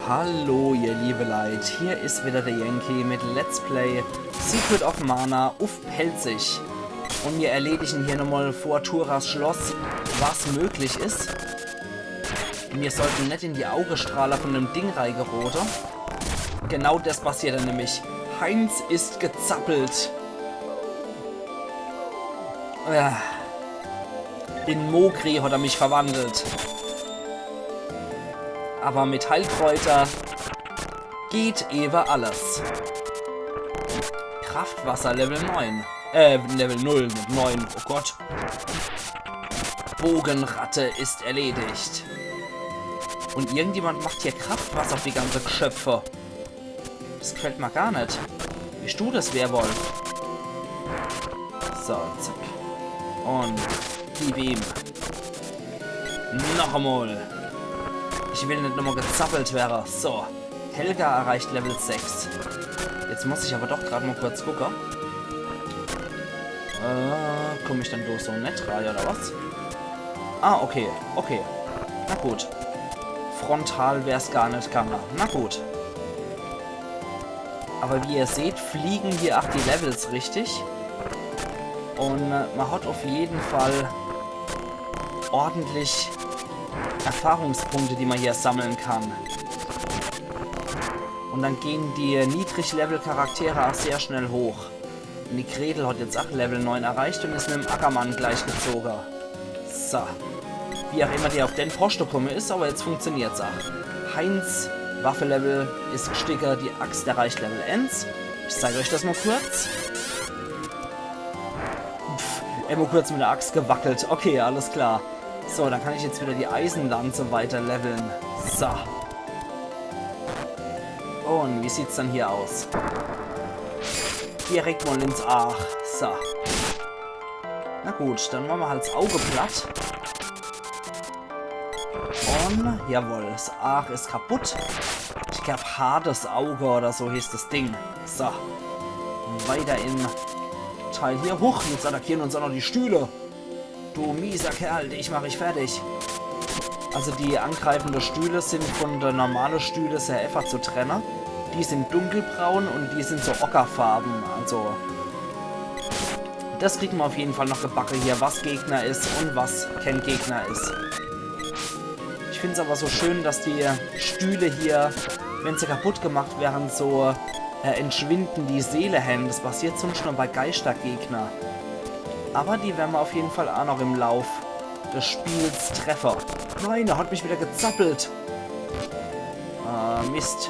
Hallo ihr liebe Leid, hier ist wieder der Yankee mit Let's Play Secret of Mana auf Pelzig. Und wir erledigen hier nochmal vor Turas Schloss, was möglich ist. Wir sollten nicht in die Augestrahler von dem Ding reingeroten. Genau das passiert dann nämlich. Heinz ist gezappelt. In Mogri hat er mich verwandelt. Aber mit Heilkräuter geht eben alles. Kraftwasser Level 9. Level 0 mit 9. Oh Gott. Bogenratte ist erledigt. Und irgendjemand macht hier Kraftwasser auf die ganze Geschöpfe. Das gefällt mir gar nicht. Wie du das, Werwolf? So, zack. Und gib ihm. Noch einmal. Ich will nicht nochmal gezappelt werden. So. Helga erreicht Level 6. Jetzt muss ich aber doch gerade mal kurz gucken. Komme ich dann durch so nett rein, oder was? Ah, okay. Okay. Na gut. Frontal wäre es gar nicht gegangen. Na gut. Aber wie ihr seht, fliegen hier auch die Levels richtig. Und man hat auf jeden Fall ordentlich Erfahrungspunkte, die man hier sammeln kann. Und dann gehen die Niedrig-Level-Charaktere auch sehr schnell hoch. Und die Gretel hat jetzt auch Level 9 erreicht und ist mit dem Ackermann gleichgezogen. So. Wie auch immer der auf den Posten gekommen ist, aber jetzt funktioniert es auch. Heinz Waffelevel ist gestickert, die Axt erreicht Level 1. Ich zeige euch das mal kurz. Immer kurz mit der Axt gewackelt. Okay, alles klar. So, dann kann ich jetzt wieder die Eisenlanze weiter leveln. So. Und wie sieht's dann hier aus? Direkt mal ins Ach. So. Na gut, dann machen wir halt das Auge platt. Und, jawohl, das Ach ist kaputt. Ich glaube, hartes Auge oder so hieß das Ding. So. Weiter in Teil hier. Huch, jetzt attackieren uns auch noch die Stühle. Du mieser Kerl, dich mache ich fertig. Also die angreifenden Stühle sind von der normalen Stühle sehr einfach zu trennen. Die sind dunkelbraun und die sind so ockerfarben. Also das kriegen wir auf jeden Fall noch gebacken hier, was Gegner ist und was kein Gegner ist. Ich finde es aber so schön, dass die Stühle hier, wenn sie kaputt gemacht werden, so entschwinden die Seele haben. Das passiert sonst nur bei Geistergegner. Aber die werden wir auf jeden Fall auch noch im Lauf des Spiels treffen. Nein, er hat mich wieder gezappelt. Mist.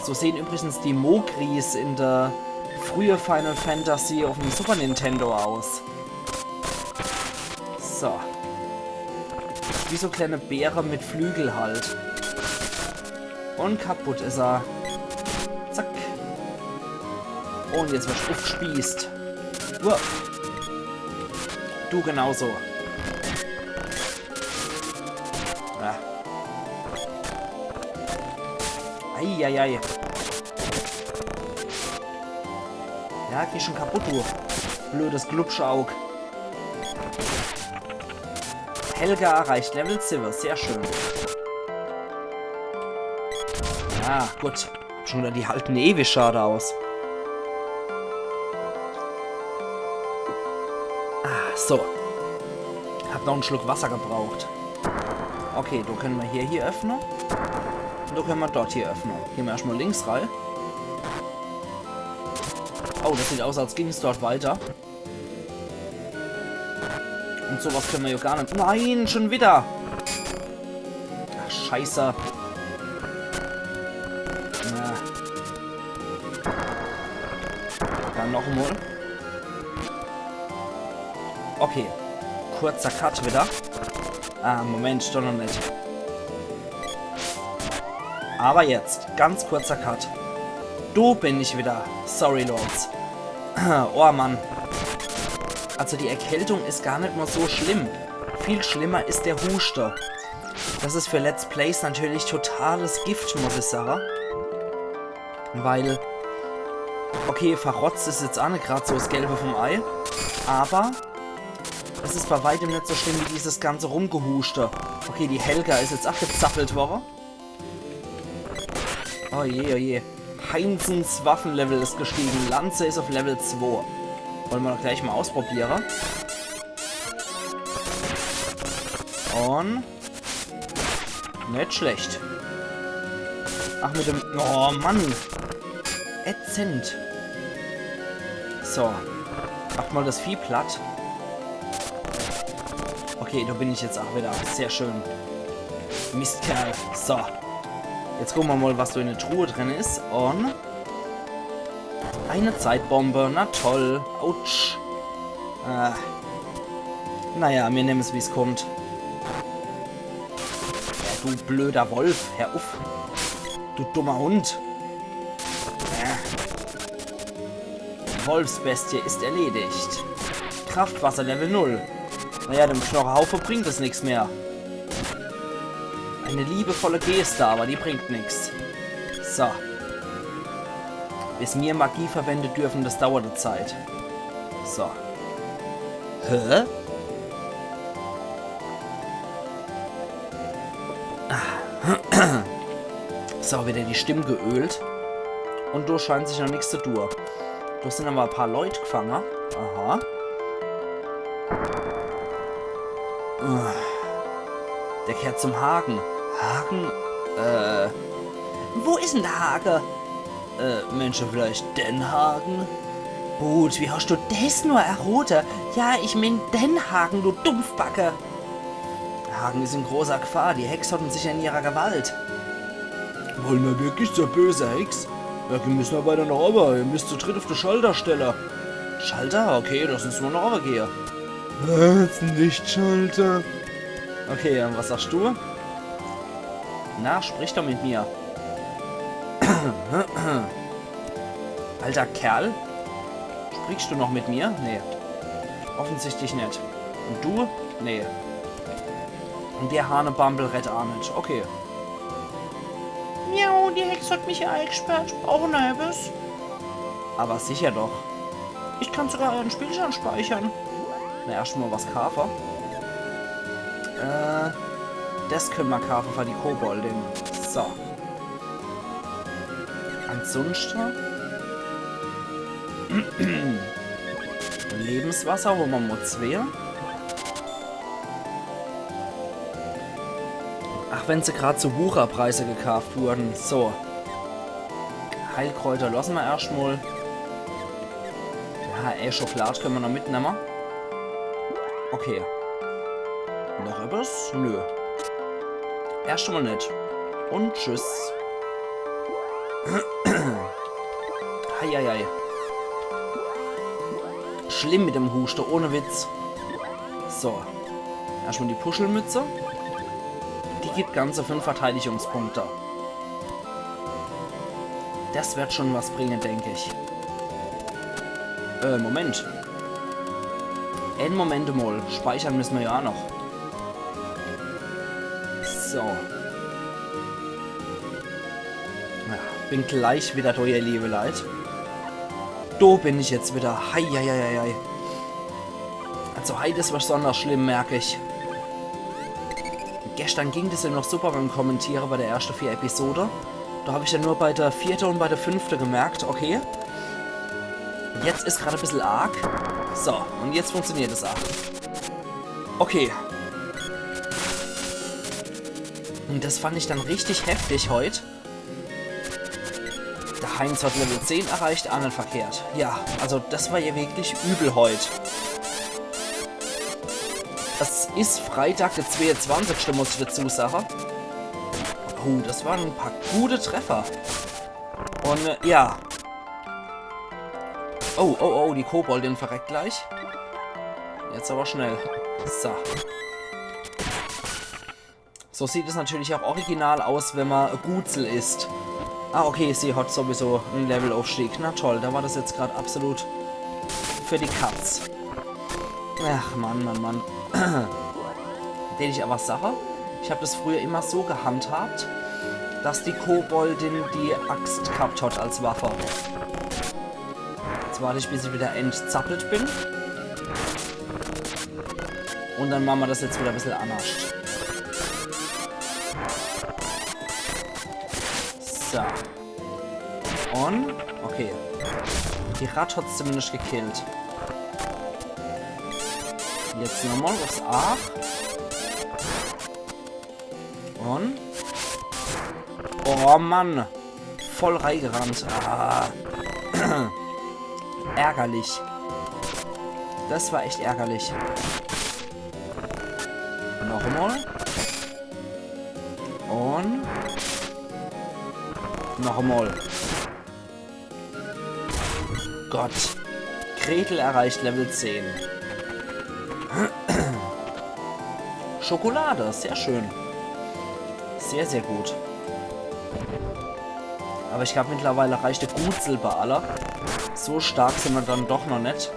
So sehen übrigens die Mogris in der frühen Final Fantasy auf dem Super Nintendo aus. So. Wie so kleine Beere mit Flügel halt. Und kaputt ist er. Zack. Und jetzt wird aufgespießt. Uah. Du genauso. Ja. Eieiei. Ja, geh schon kaputt, du. Blödes Glubschaug. Helga erreicht Level 7. Sehr schön. Ja, gut. Schon wieder die halten ewig schade aus. So. Hab noch einen Schluck Wasser gebraucht. Okay, da können wir hier öffnen. Und da können wir dort hier öffnen. Gehen wir erstmal links rein. Oh, das sieht aus, als ging es dort weiter. Und sowas können wir ja gar nicht. Nein, schon wieder. Ach, scheiße. Ja. Dann noch einmal. Okay, kurzer Cut wieder. Moment, doch noch nicht. Aber jetzt, ganz kurzer Cut. Du bin ich wieder. Sorry, Lords. Oh Mann. Also die Erkältung ist gar nicht mal so schlimm. Viel schlimmer ist der Huster. Das ist für Let's Plays natürlich totales Gift, muss ich sagen. Weil, okay, verrotzt ist jetzt auch nicht gerade so das Gelbe vom Ei. Aber es ist bei weitem nicht so schlimm wie dieses ganze Rumgehuste. Okay, die Helga ist jetzt abgezappelt worden. Oh je, oh je. Heinzens Waffenlevel ist gestiegen. Lanze ist auf Level 2. Wollen wir doch gleich mal ausprobieren. Und... nicht schlecht. Ach, mit dem... oh, Mann. Ätzend. So. Macht mal das Vieh platt. Okay, da bin ich jetzt auch wieder. Sehr schön. Mistkerl. So. Jetzt gucken wir mal, was so in der Truhe drin ist. Und... eine Zeitbombe. Na toll. Autsch. Naja, wir nehmen es, wie es kommt. Ja, du blöder Wolf. Hör auf. Du dummer Hund. Wolfsbestie ist erledigt. Kraftwasser Level 0. Naja, dem Knorrhaufe bringt es nichts mehr. Eine liebevolle Geste, aber die bringt nichts. So. Bis wir Magie verwenden dürfen, das dauert Zeit. So. Hä? So, wieder die Stimme geölt. Und da scheint sich noch nichts zu tun. Da sind aber ein paar Leute gefangen. Aha. Der kehrt zum Haken. Haken? Wo ist denn der Haken? Mensch, vielleicht Den Haken? Gut, wie hast du das nur erroten? Ja, ich mein Den Haken, du Dumpfbacke. Hagen ist in großer Gefahr. Die Hex hat uns sicher in ihrer Gewalt. Wollen wir wirklich zur böse Hex? Ja, wir müssen aber weiter nach oben. Ihr müsst zu dritt auf den Schalter stellen. Schalter? Okay, lass uns mal nach oben gehen. Was? Nicht Schalter? Okay, was sagst du? Na, sprich doch mit mir. Alter Kerl? Sprichst du noch mit mir? Nee. Offensichtlich nicht. Und du? Nee. Und der Hanebambel rettet auch nicht. Okay. Miau, die Hex hat mich hier eingesperrt. Ich brauche ein halbes. Aber sicher doch. Ich kann sogar einen Spielstand speichern. Na, erstmal was kaufen. Das können wir kaufen für die Koboldin. So. Ansonsten. Lebenswasser, wo man mal 2. Ach, wenn sie gerade zu Wucherpreise gekauft wurden. So. Heilkräuter lassen wir erstmal. Ja, Schokolade können wir noch mitnehmen. Okay. Noch etwas? Nö. Erstmal nicht. Und tschüss. Heieiei. Schlimm mit dem Husten, ohne Witz. So. Erstmal die Puschelmütze. Die gibt ganze 5 Verteidigungspunkte. Das wird schon was bringen, denke ich. Moment. Einen Moment mal. Speichern müssen wir ja auch noch. So. Ja, bin gleich wieder da, ihr liebe Leid. Da bin ich jetzt wieder. Heieieiei. Also heute ist was besonders schlimm, merke ich. Gestern ging das ja noch super beim Kommentieren bei der ersten 4 Episode. Da habe ich ja nur bei der 4. und bei der 5. gemerkt, okay. Jetzt ist gerade ein bisschen arg. So, und jetzt funktioniert es auch. Okay. Und das fand ich dann richtig heftig heute. Der Heinz hat Level 10 erreicht, auch nicht verkehrt. Ja, also das war ja wirklich übel heute. Das ist Freitag, der 22. muss ich dazu sagen. Oh, das waren ein paar gute Treffer. Und ja. Oh, die Koboldin verreckt gleich. Jetzt aber schnell. So. So sieht es natürlich auch original aus, wenn man Gutzel ist. Ah, okay, sie hat sowieso einen Levelaufstieg. Na toll, da war das jetzt gerade absolut für die Katz. Ach, Mann. Den ich aber sage, ich habe das früher immer so gehandhabt, dass die Koboldin die Axt gehabt hat als Waffe. Jetzt warte ich, bis ich wieder entzappelt bin. Und dann machen wir das jetzt wieder ein bisschen anders. So. Und, okay. Die Rat hat es zumindest gekillt. Jetzt nochmal aufs A. Und. Oh Mann. Voll reingerannt. Ah. Ärgerlich. Das war echt ärgerlich. Nochmal. Und. Nochmal. Gott. Gretel erreicht Level 10. Schokolade, sehr schön. Sehr, sehr gut. Aber ich glaube, mittlerweile reicht der Gutzel bei aller. So stark sind wir dann doch noch nicht,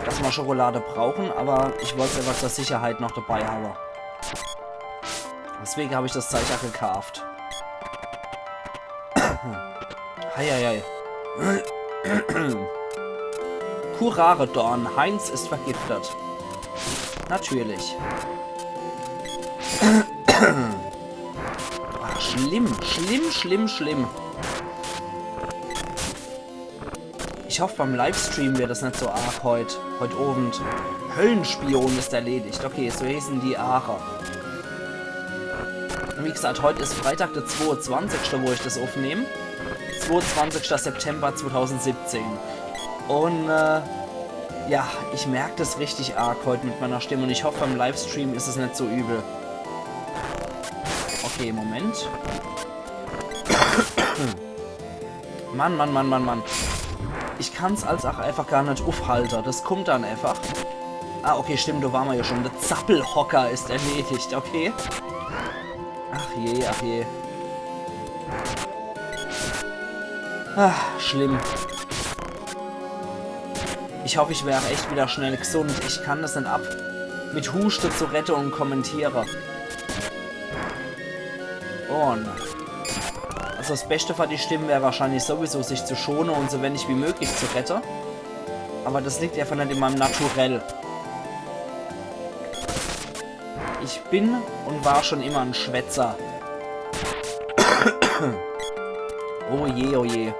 dass wir Schokolade brauchen, aber ich wollte es einfach zur Sicherheit noch dabei haben. Deswegen habe ich das Zeichen gekauft. Heieiei. Kurare Dorn, Heinz ist vergiftet. Natürlich. Ach, schlimm, schlimm, schlimm, schlimm. Ich hoffe, beim Livestream wird das nicht so arg heute Abend. Höllenspion ist erledigt. Okay, so hießen die Aacher. Und wie gesagt, heute ist Freitag, der 22., wo ich das aufnehme. 22. September 2017. Und, ja, ich merke das richtig arg heute mit meiner Stimme. Und ich hoffe, beim Livestream ist es nicht so übel. Okay, Moment. Mann, Mann, Mann, Mann, Mann. Ich kann es als auch einfach gar nicht aufhalten. Das kommt dann einfach. Ah, okay, stimmt, da waren wir ja schon. Der Zappelhocker ist erledigt, okay. Ach je, ach je. Ach, schlimm. Ich hoffe, ich wäre echt wieder schnell gesund. Ich kann das nicht ab. Mit Huste zu retten und kommentiere. Und. Also das Beste für die Stimmen wäre wahrscheinlich sowieso, sich zu schonen und so wenig wie möglich zu retten. Aber das liegt einfach nicht in meinem Naturell. Ich bin und war schon immer ein Schwätzer. Oh je, oh je.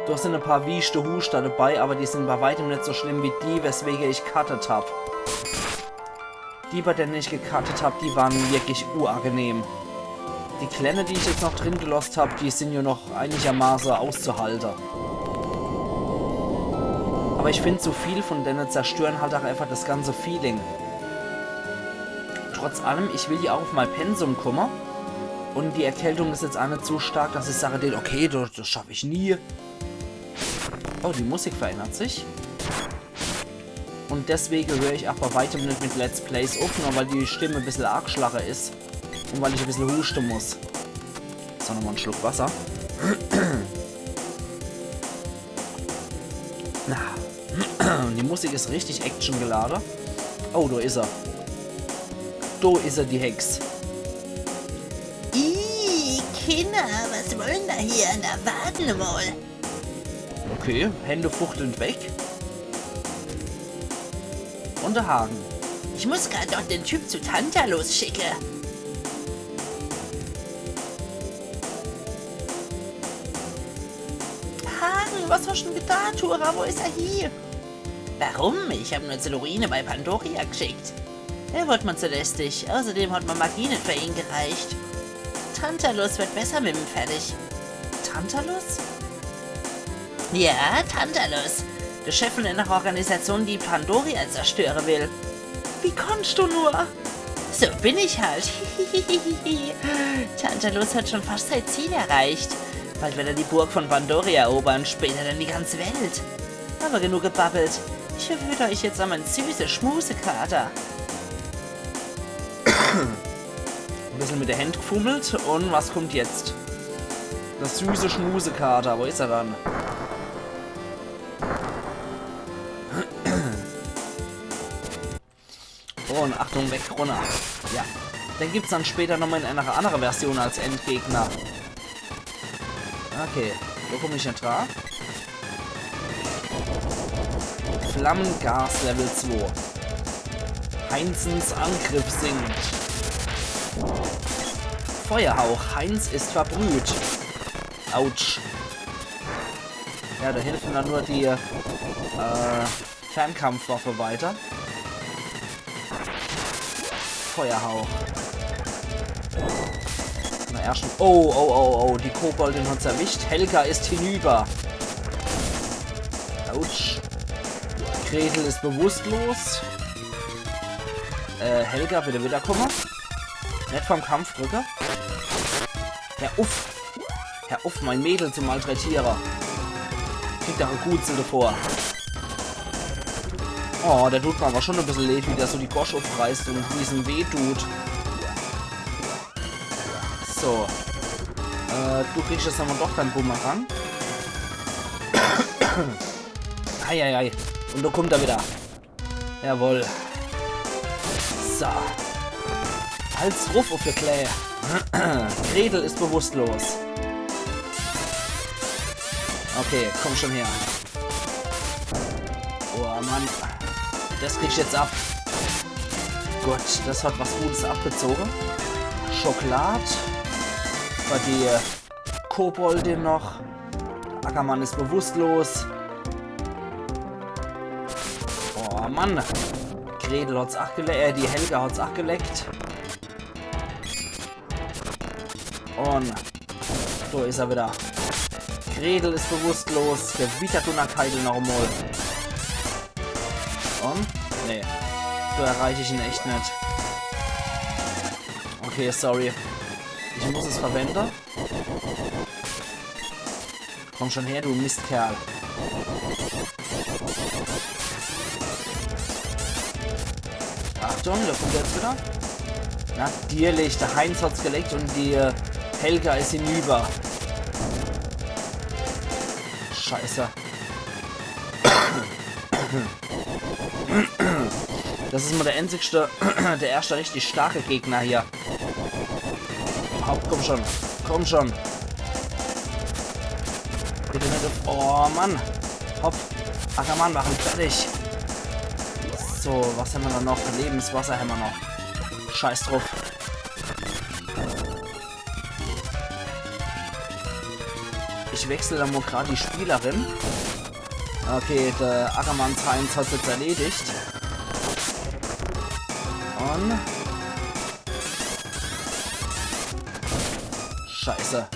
Da sind ein paar wiechte Huster dabei, aber die sind bei weitem nicht so schlimm wie die, weswegen ich cuttet habe. Die, bei denen ich gecuttet habe, die waren wirklich unangenehm. Die Kleine, die ich jetzt noch drin gelost habe, die sind ja noch einigermaßen auszuhalten. Aber ich finde, so viel von denen zerstören halt auch einfach das ganze Feeling. Trotz allem, ich will ja auch auf mein Pensum kommen. Und die Erkältung ist jetzt auch nicht so stark, dass ich sage, okay, das schaffe ich nie. Oh, die Musik verändert sich. Und deswegen höre ich auch bei weitem nicht mit Let's Plays auf, nur weil die Stimme ein bisschen arg schlacher ist. Und weil ich ein bisschen husten muss. So, nochmal einen Schluck Wasser. Die Musik ist richtig actiongeladen. Oh, da ist er. Da ist er, die Hex. Kinder, was wollen da hier? Da warten wir mal. Okay, Hände fuchtelnd weg. Und der Haken. Ich muss gerade doch den Typ zu Tantalus schicken. Hagen, was hast du denn getan, Tura? Wo ist er hier? Warum? Ich habe nur Zelurine bei Pandoria geschickt. Er wird mir zu lästig. Außerdem hat mir Magie nicht für ihn gereicht. Tantalus wird besser mit ihm fertig. Tantalus? Ja, Tantalus. Der Chef von einer Organisation, die Pandoria zerstören will. Wie kannst du nur? So bin ich halt. Tantalus hat schon fast sein Ziel erreicht. Bald wird er die Burg von Pandoria erobern, später dann die ganze Welt. Aber genug gebabbelt. Ich verführe euch jetzt an meinen süßen Schmusekater. Ein bisschen mit der Hand gefummelt und was kommt jetzt? Das süße Schmusekater, wo ist er dann? Und Achtung, weg, runter. Ja. Den gibt es dann später nochmal in einer anderen Version als Endgegner. Okay, wo komme ich nicht drauf? Flammengas Level 2. Heinzens Angriff sinkt. Feuerhauch, Heinz ist verbrüht. Autsch. Ja, da hilft mir dann nur die Fernkampfwaffe weiter. Feuerhauch. Na, ersten. Oh, die Koboldin hat's erwischt. Helga ist hinüber. Autsch. Gretel ist bewusstlos. Helga, bitte wiederkommen. Nicht vom Kampfdrücker. Herr Uff, mein Mädel zum Malträtierer. Kriegt da eine Gutzel davor. Oh, der tut mir aber schon ein bisschen leid, wie der so die Gosch aufreißt und wie es ihm weh tut. So. Du kriegst jetzt aber doch deinen Bumerang. Eieiei. Und da kommt er wieder. Jawohl. So. Hals ruf auf der Klähe. Gretel ist bewusstlos. Okay, komm schon her. Oh Mann. Das krieg ich jetzt ab. Gut, das hat was Gutes abgezogen. Schokolade. Für die Koboldin noch. Ackermann ist bewusstlos. Oh Mann. Gretel hat's abgeleckt. Die Helga hat's abgeleckt. Und so ist er wieder. Gretel ist bewusstlos. Gewittert und Keidel noch einmal. Und? Nee. So erreiche ich ihn echt nicht. Okay, sorry. Ich muss es verwenden. Komm schon her, du Mistkerl. Achtung, da kommt er jetzt wieder. Natürlich, der Heinz hat's gelegt und die Helga ist hinüber. Scheiße. Das ist mal der einzigste, der erste richtig starke Gegner hier. Komm schon. Komm schon. Bitte nicht auf... Oh, Mann. Hopp. Ackermann machen. Fertig. So, was haben wir da noch? Lebenswasser haben wir noch. Scheiß drauf. Ich wechsle dann mal gerade die Spielerin. Okay, der Ackermanns Heinz hat es jetzt erledigt. Und... Scheiße.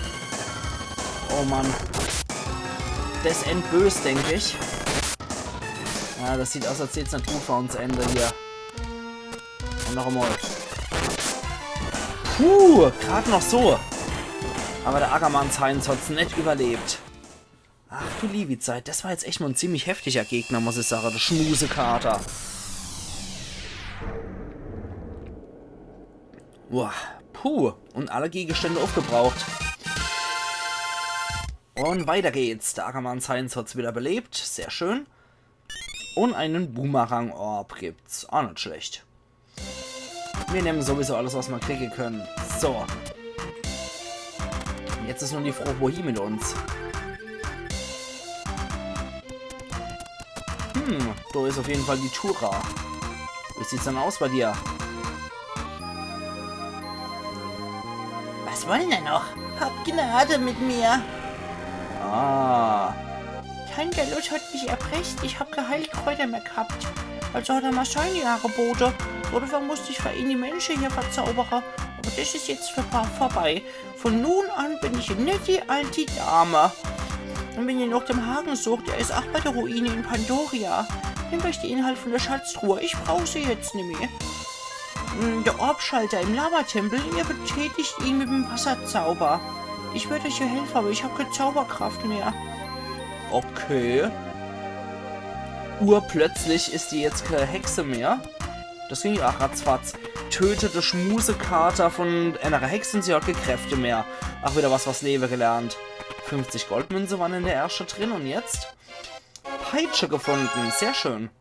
Oh Mann. Das endbös, denke ich. Ja, das sieht aus, als sieht es nicht gut für uns Ende hier. Und noch einmal. Puh, gerade noch so. Aber der Ackermanns Heinz hat es nicht überlebt. Ach du liebe Zeit, das war jetzt echt mal ein ziemlich heftiger Gegner, muss ich sagen. Der Schmusekater. Boah, puh. Und alle Gegenstände aufgebraucht. Und weiter geht's. Der Ackermanns Heinz hat es wieder belebt. Sehr schön. Und einen Boomerang-Orb gibt's. Auch nicht schlecht. Wir nehmen sowieso alles, was wir kriegen können. So. Jetzt ist nun die Frau Bohi mit uns. Da ist auf jeden Fall die Tura. Wie sieht's denn aus bei dir? Was wollen denn noch? Habt Gnade mit mir. Ah. Kein Galus hat mich erpresst. Ich hab Geheilkräuter mehr gehabt. Also hat er mal seine Angebote. Oder musste ich für ihn die Menschen hier verzaubern. Aber das ist jetzt vorbei. Von nun an bin ich eine nette alte Dame. Und wenn ihr noch den Haken sucht, der ist auch bei der Ruine in Pandoria. Nehmt euch den Inhalt von der Schatztruhe. Ich brauche sie jetzt nicht mehr. Der Orbschalter im Lavatempel, ihr betätigt ihn mit dem Wasserzauber. Ich werde euch hier helfen, aber ich habe keine Zauberkraft mehr. Okay. Urplötzlich ist die jetzt keine Hexe mehr. Das ging ja ratzfatz. Tötete Schmusekater von einer Hexe und sie hat keine Kräfte mehr. Ach, wieder was Leben gelernt. 50 Goldmünze waren in der ersten drin und jetzt Peitsche gefunden. Sehr schön.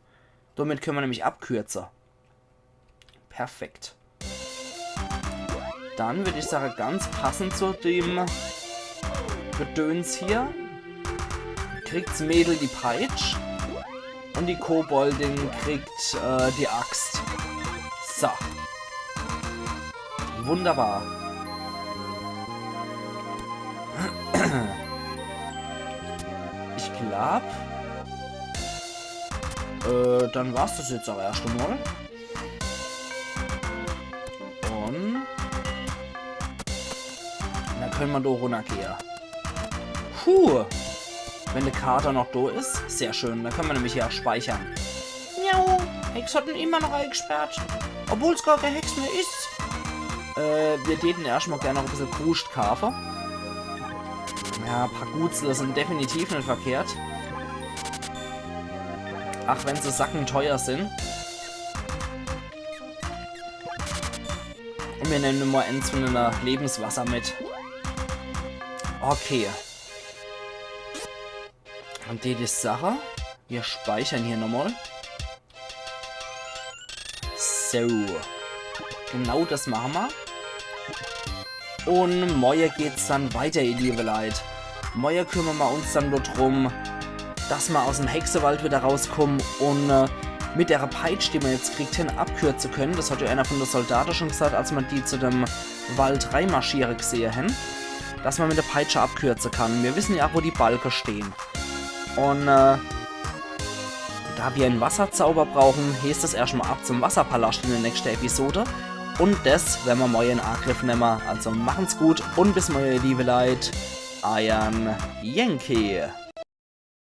Damit können wir nämlich abkürzen. Perfekt. Dann würde ich sagen, ganz passend zu dem Gedöns hier, kriegt's Mädel die Peitsch und die Koboldin kriegt die Axt. So. Wunderbar. ab. Dann war's das jetzt auch erst einmal. Und dann können wir da runtergehen. Puh. Wenn der Kater noch da ist, sehr schön. Dann können wir nämlich hier auch speichern. Miau. Hex hat ihn immer noch eingesperrt. Obwohl es gar kein Hex mehr ist. Wir täten erstmal gerne noch ein bisschen Kruscht kaufen. Ja, ein paar Gutzler sind definitiv nicht verkehrt. Ach, wenn sie sackenteuer sind. Und wir nehmen immer eins von einer Lebenswasser mit. Okay. Und die Sache. Wir speichern hier nochmal. So. Genau das machen wir. Und morgen geht's dann weiter, ihr liebe Leute. Morgen kümmern wir uns dann nur drum, dass wir aus dem Hexenwald wieder rauskommen und mit der Peitsche, die wir jetzt kriegt, hin abkürzen können. Das hat ja einer von den Soldaten schon gesagt, als man die zu dem Wald reinmarschieren gesehen haben. Dass man mit der Peitsche abkürzen kann. Wir wissen ja auch, wo die Balken stehen. Und da wir einen Wasserzauber brauchen, heißt es erstmal ab zum Wasserpalast in der nächsten Episode. Und das werden wir morgen in Angriff nehmen. Also machen's gut und bis morgen, liebe Leute. Euer Yankee.